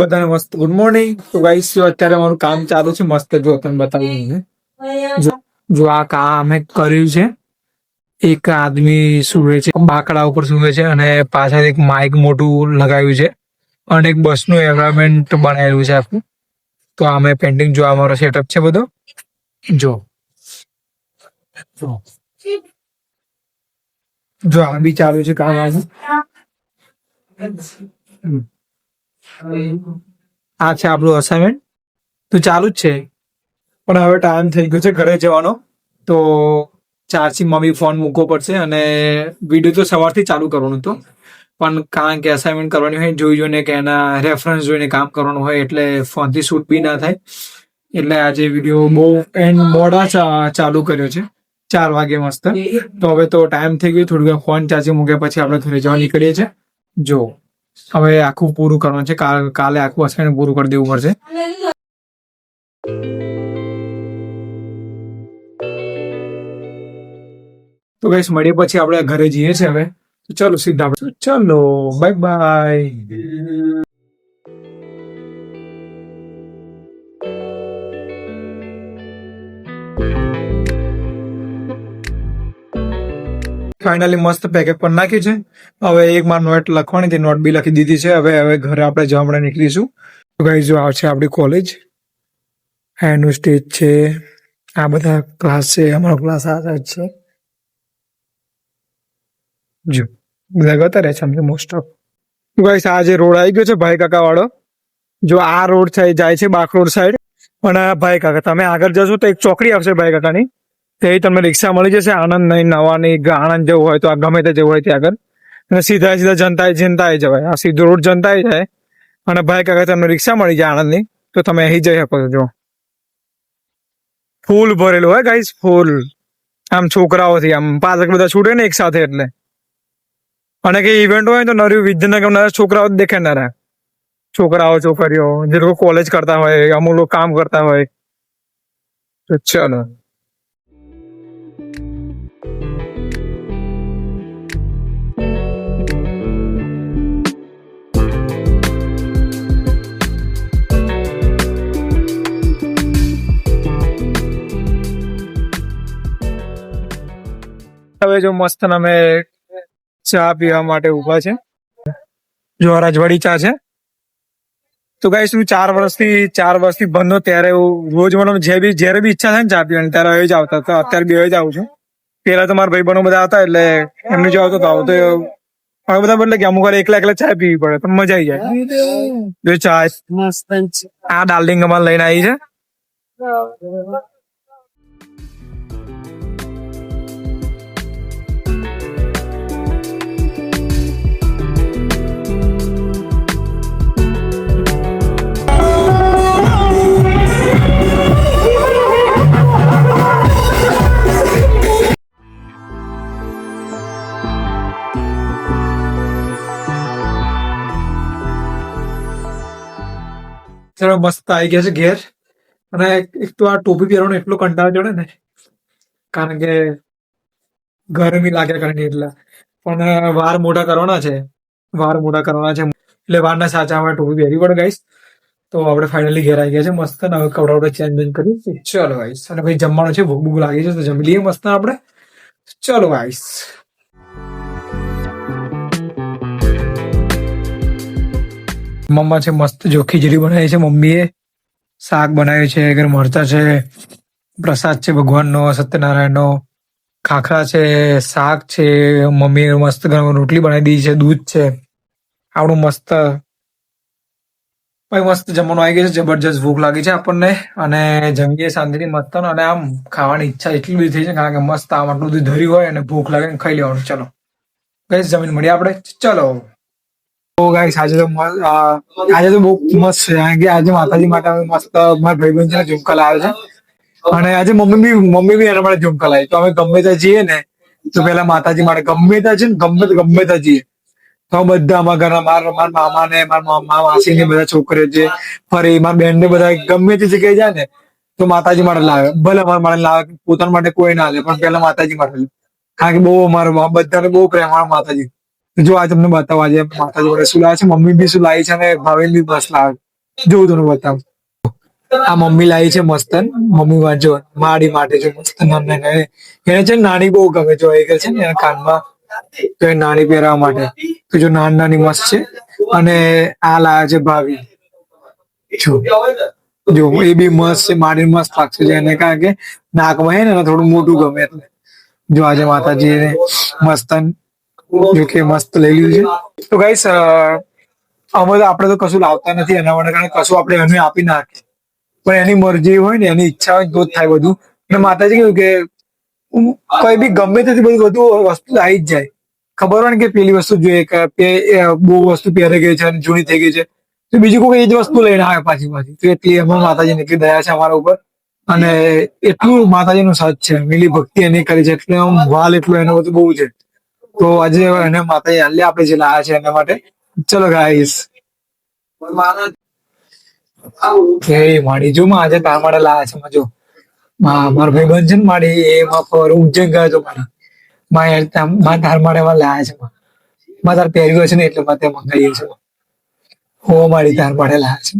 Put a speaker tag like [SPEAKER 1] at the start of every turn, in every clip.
[SPEAKER 1] બધાને મસ્ત good morning. તો ગાઈસ અત્યારે મારું કામ ચાલુ છે મસ્ત. જો તમે બતાવું જો આ કામ અમે કર્યું છે. એક આદમી સુવે છે, બાકડા ઉપર સુવે છે અને પાછળ એક માઇક મોટું લગાવ્યું છે અને એક બસનું એન્વાયરમેન્ટ બનાવેલું છે આખું. તો અમે પેન્ટિંગ જો અમારો સેટઅપ છે બધો. જો જો આ બી ચાલુ છે કામ આજે. આ છે આપણું અસાઇનમેન્ટ તો ચાલુ જ છે, પણ હવે ટાઈમ થઈ ગયો છે ઘરે જવાનો. તો ચાર્જિંગમાં બી ફોન મૂકવો પડશે અને વિડીયો તો સવારથી ચાલુ કરવાનું હતું, પણ કારણ કે અસાઇનમેન્ટ કરવાની હોય જોઈને કે એના રેફરન્સ જોઈને કામ કરવાનું હોય એટલે ફોનથી શૂટ બી ના થાય. એટલે આજે વિડીયો બહુ મોડા ચાલુ કર્યો છે, 4 વાગે મસ્ત. તો હવે તો ટાઈમ થઈ ગયો, થોડું ફોન ચાર્જિંગ મૂક્યા પછી આપણે ઘરે જવા નીકળીએ છીએ. જો હવે આખું પૂરું કરવાનું છે, કાલે આખું અસાઇનમેન્ટ પૂરું કરી દેવું પડશે. તો ગાઈસ મળીએ પછી આપણે ઘરે જઈએ છીએ હવે. તો ચલો સીધા ચલો બાય બાય. ફાઇનલી મસ્ત પેકેટ પર નાખ્યું છે. હવે એક માર નોટ લખવાની તે નોટ બી લખી દીધી છે. હવે ઘરે આપણે જવા માટે નીકળીશું. તો ગાઈસ જો આ છે આપણી કોલેજ, એનું સ્ટેજ છે, આ બધા ક્લાસ છે, અમારો ક્લાસ આ જ છે. જો બધા ગતા રહે છે મોસ્ટ ઓફ. ગાઈસ આ જે રોડ આવી ગયો છે ભાઈ કાકા વાળો, જો આ રોડ જાય છે બાકરોડ સાઈડ. અને ભાઈ કાકા તમે આગળ જશો તો એક ચોકડી આવશે ભાઈ કાકાની, તે તમને રિક્ષા મળી જશે આણંદ નહીં નવાની. આણંદ જવું હોય તો આ ગમે તે જવું હોય ત્યાં આગળ, અને સીધા જનતા જવાય. આ સીધો રોડ જનતા જાય અને ભાઈ કાકા તમને રિક્ષા મળી જાય આણંદની, તો તમે અહીં જઈ શકો છો. જો ફૂલ ભરેલું હોય ગાઈસ, ફૂલ. આમ છોકરાઓથી આમ પાછળ બધા છૂટે ને એક સાથે એટલે. અને કઈ ઇવેન્ટ હોય તો નર્યું વિદ્યાનગર છોકરાઓ જ દેખાનારા, છોકરાઓ છોકરીઓ જે લોકો કોલેજ કરતા હોય, અમુક લોકો કામ કરતા હોય. તો ચલો હવે જો મસ્ત અમે ચા પીવા માટે ઉભા છે. જો રાજવાડી ચા છે. તો ગાઈસ હું 4 વર્ષથી બંધ ત્યારે રોજ મને જયારે બી ઈચ્છા થાય ને ચા પીવાની ત્યારે હવે જ આવતા હતા. અત્યારે બી હવે જ આવું છું. પેલા તો મારા ભાઈબંધો બધા હતા એટલે એમને જો આવતો હવે બધા બદલે કે અમુક વાર એકલા ચા પીવી પડે પણ મજા આવી જાય. જો ચા આ ડાર્લિંગ અમારે લઈને આવી છે. મસ્ત આવી ગયા છે ઘેર. અને એક તો આ ટોપી પહેરવાનો એટલો કંટાળો ચડે ને, કારણ કે ગરમી લાગ્યા કરે એટલે. પણ વાર મોટા કરવાના છે એટલે વારના સાચા ટોપી પહેરવી પડે ગાઈસ. તો આપણે ફાઇનલી ઘેર આવી ગયા છે મસ્ત. હવે કપડા ચેન્જ કરી ચલો ગાઈસ. અને ભાઈ જમવાનું છે, ભૂખ લાગી છે તો જમી લઈએ મસ્ત આપણે. ચલો ગાઈસ. મમ્મા છે મસ્ત જો ખીચડી બનાવી છે મમ્મીએ, શાક બનાવ્યું છે, ઘર મરચા છે, પ્રસાદ છે ભગવાનનો સત્યનારાયણનો, ખાખરા છે, શાક છે, મમ્મીએ મસ્ત ઘરમાં રોટલી બનાવી દીધી છે, દૂધ છે આપણું મસ્ત. ભાઈ મસ્ત જમવાનું આવી ગયું છે, જબરજસ્ત ભૂખ લાગી છે આપણને અને જમીએ શાંતિથી મસ્ત. અને આમ ખાવાની ઈચ્છા એટલી બધી થઈ છે કારણ કે મસ્ત આમ આટલું બધું ધર્યું હોય અને ભૂખ લાગે ને ખાઈ લેવાનું. ચલો ગાઈસ જમીન મળીએ આપણે. ચલો તો ગાઈસ આજે તો બહુ મસ્ત છે કારણ કે આજે માતાજી માટે મસ્ત મારા ભાઈબંધ છે ઝુમકા લાવ્યો છે. અને આજે મમ્મી બી એના માટે ઝુમકા લાવી. તો અમે ગમે ત્યાં જઈએ ને તો પેલા માતાજી માટે ગમે ત્યાં છે ને ગમે ત્યાં જઈએ તો બધા અમારા ઘરના મારા મામા ને મારા માસી ને બધા છોકરીઓ છે ફરી મારા બેન ને બધા ગમે તે જગ્યાએ જાય ને તો માતાજી માટે લાવે. ભલે અમારા માટે લાવે, પોતાના માટે કોઈ ના લે પણ પેલા માતાજી માટે લે. કારણ કે બહુ અમારા બધાને બહુ પ્રેમ માતાજી. જો આ તમને બતાવવા આજે માતાજી વડે શું લાવે છે, મમ્મી બી શું લાવી છે અને ભાવિન બી બસ લાવે. જોઉં તમને બતાવું. આ મમ્મી લાવી છે મસ્તન. મમ્મી વાંચો મારી માટે છે મસ્તન. એને છે ને નાની બહુ ગમે જો એ છે ને એના કાનમાં તો એ નાની પહેરવા માટે તો જો નાની નાની મસ્ત છે. અને આ લાયા છે ભાભી. જો જો એ બી મસ્ત છે. મારી મસ્ત લાગશે છે એને કારણ કે નાકમાં હે ને એને થોડું મોટું ગમે એટલે. જો આજે માતાજી મસ્તન જો કે મસ્ત લઈ લીધું છે. તો ગાઈસ અમે તો આપણે તો કશું લાવતા નથી એના માટે કારણ કે કશું આપણે એને આપી નાખીએ. પણ એની મરજી હોય ને એની ઈચ્છા હોય તો જ થાય બધું. અને માતાજી કેવું કે કઈ બી ગમે તેથી બધું વસ્તુ આવી જ જાય. ખબર હોય ને કે પેલી વસ્તુ જોઈએ કે બહુ વસ્તુ પહેરે ગઈ છે અને જૂની થઈ ગઈ છે તો બીજું કોઈ એ જ વસ્તુ લઈને આવે પાછી પાછી. તો એટલી એમાં માતાજીની એટલી દયા છે અમારા ઉપર. અને એટલું માતાજીનું સચ છે. મિલી ભક્તિ એની કરી છે એટલે આમ વાલ એટલું એનો બધું બહુ છે. તો આજે એને માતાજી હાલે આપણે જે લાયા છે એના માટે. ચલો ગાઈસ એ માડી જો આજે તાર માટે લાયા છે જો મારો ભાઈ બંધ છે ને માડી એમાં ફરું ઉજ્જૈન ગયો હતો મારી તાર માટે એમાં લાયા છે. તાર પહેર્યું છે ને એટલે મારે મંગાવીએ છે. હો મારી તાર માટે લાયા છે.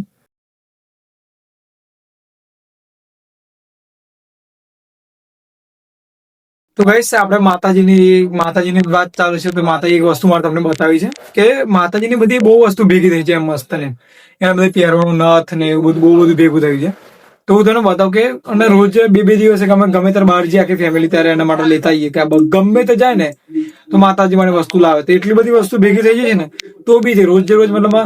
[SPEAKER 1] તો ગાઈસ આપણે માતાજીની વાત ચાલુ છે તો માતાજી એક વસ્તુ મારે તમને બતાવી છે કે માતાજીની બધી બહુ વસ્તુ ભેગી થઈ છે એમ મસ્ત ને એના બધી પહેરવાનું નથ ને એવું બધું બહુ બધું ભેગું થયું છે. તો હું તને બતાવું કે અને રોજ બે દિવસે ગમે ત્યારે બહાર જઈએ આખી ફેમિલી ત્યારે એના માટે લેતા આવીએ કે ગમે તે જાય ને તો માતાજી માટે વસ્તુ લાવે તો એટલી બધી વસ્તુ ભેગી થઈ જાય છે ને તો બી છે રોજ મતલબ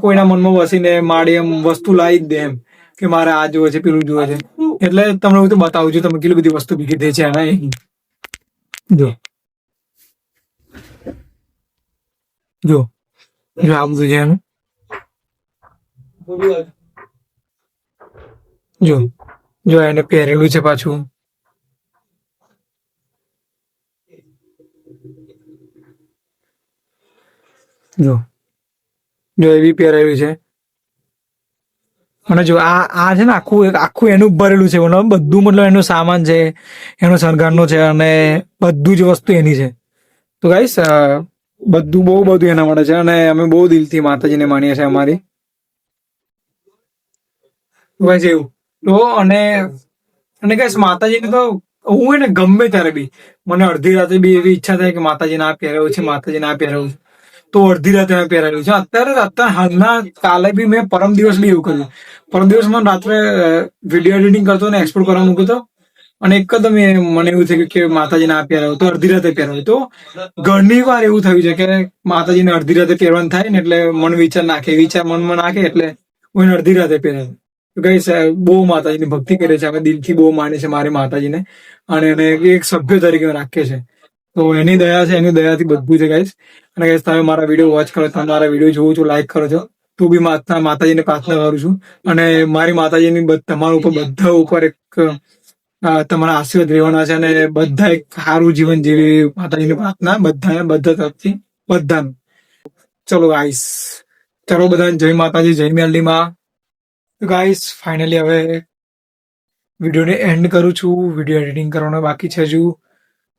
[SPEAKER 1] કોઈના મનમાં વસીને માડી એમ વસ્તુ લાવી જ દે એમ કે મારે આ જોવે છે પેલું જોવે છે. એટલે તમને હું તો બતાવું છું તમે કેટલી બધી વસ્તુ ભેગી થઈ છે એના જો જો જો આ બધું છે એનું જો જો એને પહેરેલું છે પાછું. જો જો એ બી પહેરેલું છે. અને જો આ છે ને આખું એનું ભરેલું છે બધું મતલબ એનું સામાન છે એનો શણગારનો છે અને બધું જ વસ્તુ એની છે. તો ગાઈસ બધું બહુ બધું એના માટે છે અને અમે બહુ દિલથી માતાજીને માનીએ છીએ અમારી બસ એવું. તો અને ગાઈસ માતાજીને તો હું ને ગમે ત્યારે બી મને અડધી રાતે બી એવી ઈચ્છા થાય કે માતાજીને આ પહેરાવું છે માતાજીને આ પહેરાવું છે તો અડધી રાતે મેં પહેરાવ્યું છે. અત્યારે હાલના કાલે બી મેં પરમ દિવસ બી એવું કર્યું. પરમ દિવસ મને રાત્રે વિડીયો એડિટિંગ કરતો ને એક્સપોર્ટ કરવા મૂક્યો હતો અને એકદમ મને એવું થયું કે માતાજીને આ પહેરાવું તો અડધી રાતે પહેરાવ્યું. તો ઘણી વાર એવું થયું છે કે માતાજીને અડધી રાતે પહેરવાનું થાય ને એટલે મન વિચાર મનમાં નાખે એટલે હું એને અડધી રાતે પહેરાવું. તો કઈ બહુ માતાજીની ભક્તિ કરે છે અમે દિલથી બહુ માને છે મારી માતાજીને અને એને એક સભ્ય તરીકે રાખે છે. તો એની દયા છે એની દયાથી બધું છે ગાઈસ. અને ગાઈસ તમે મારા વિડીયો વોચ કરો તમે મારા વિડીયો જોવો છો લાઈક કરો છો તો બી માતાજીને પ્રાર્થના કરું છું અને મારી માતાજીની તમારા ઉપર બધા ઉપર એક તમારા આશીર્વાદ રહેવાના છે અને બધા એક સારું જીવન જેવી માતાજીની પ્રાર્થના બધા તરફથી બધાનું. ચલો ગાઈસ ચલો બધા જય માતાજી જય મેલડીમાં. તો ગાઈસ ફાઇનલી હવે વિડીયોને એન્ડ કરું છું. વિડીયો એડિટિંગ કરવાનો બાકી છે હજુ.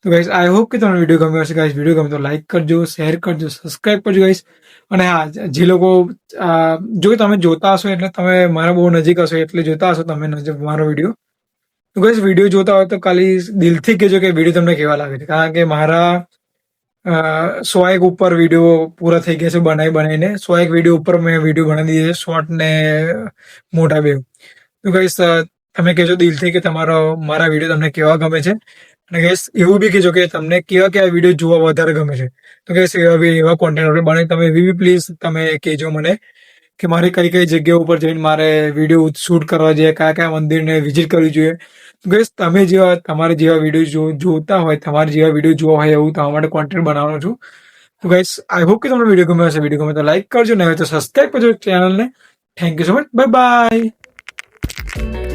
[SPEAKER 1] તો ગાઈસ આઈ હોપ કે તમને વિડીયો ગમ્યો હશે ગાઈસ. વિડીયો ગમે તો લાઈક કરજો શેર કરજો સબસ્ક્રાઇબ કરજો ગાઈસ. અને હા જે લોકો જો તમે જોતા હશો એટલે તમે મારા બહુ નજીક હશો એટલે જોતા હશો તમે મારો વિડીયો. તો ગાઈસ વિડીયો જોતા હોય તો ખાલી દિલથી કહેજો કે વિડીયો તમને કેવા લાગે છે કારણ કે મારા 100 ઉપર વિડીયો પૂરા થઈ ગયા છે બનાવીને 100 વિડીયો ઉપર મેં વિડીયો બનાવી દીધા છે શોર્ટ ને મોટા બે. તો ગાઈસ તમે કહેજો દિલથી કે મારા વિડીયો તમને કેવા ગમે છે અને ગાઈસ એવું બી કહેજો કે તમને કેવા વિડીયો જોવા વધારે ગમે છે. તો ગાઈસ એવા કોન્ટેન્ટ આપણે બનાવી તમે એવી બી પ્લીઝ તમે કહેજો મને કે મારે કઈ જગ્યા ઉપર જઈને મારે વિડીયો શૂટ કરવા જોઈએ કયા મંદિરને વિઝિટ કરવી જોઈએ. ગાઈસ તમે તમારે જેવા વિડીયો જોતા હોય તમારે જેવા વિડીયો જોવા હોય એવું તમારા માટે કોન્ટેન્ટ બનાવવાનો છું. તો ગાઈસ આઈ હોપ કે તમને વિડીયો ગમ્યો હશે. વિડીયો ગમે તો લાઈક કરજો ને હવે તો સબસ્ક્રાઇબ કરજો ચેનલને. Thank you so much. Bye bye.